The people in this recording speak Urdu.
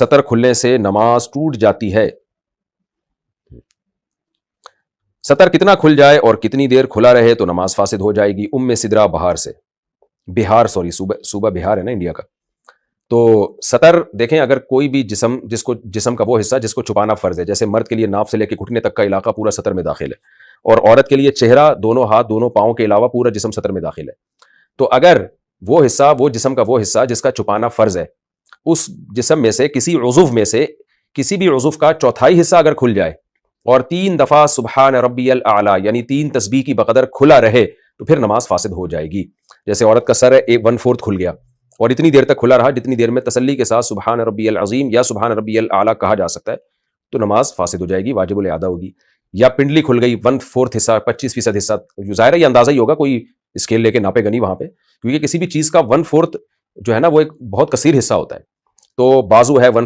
سطر کھلنے سے نماز ٹوٹ جاتی ہے؟ سطر کتنا کھل جائے اور کتنی دیر کھلا رہے تو نماز فاسد ہو جائے گی؟ سدرا صوبہ بہار ہے نا انڈیا کا. تو سطر دیکھیں، اگر کوئی بھی جسم کا وہ حصہ جس کو چھپانا فرض ہے، جیسے مرد کے لیے ناف سے لے کے گھٹنے تک کا علاقہ پورا سطر میں داخل ہے، اور عورت کے لیے چہرہ، دونوں ہاتھ، دونوں پاؤں کے علاوہ پورا جسم سطر میں داخل ہے. تو اگر وہ حصہ، وہ جسم کا وہ حصہ جس کا چھپانا فرض ہے، اس جسم میں سے کسی عضو میں سے کسی بھی عضو کا چوتھائی حصہ اگر کھل جائے اور 3 دفعہ سبحان ربی الاعلیٰ یعنی 3 تسبیح کی بقدر کھلا رہے تو پھر نماز فاسد ہو جائے گی. جیسے عورت کا سر ہے 1/4 کھل گیا اور اتنی دیر تک کھلا رہا جتنی دیر میں تسلی کے ساتھ سبحان ربی العظیم یا سبحان ربی الاعلیٰ کہا جا سکتا ہے، تو نماز فاسد ہو جائے گی، واجب الاعادہ ہوگی. یا پنڈلی کھل گئی 1/4 حصہ، 25% حصہ، ظاہر ہے یہ اندازہ ہی ہوگا، کوئی اسکیل لے کے ناپے گا نہیں وہاں پہ، کیونکہ کسی بھی چیز کا 1/4 جو ہے نا وہ ایک بہت کثیر حصہ ہوتا ہے. تو بازو ہے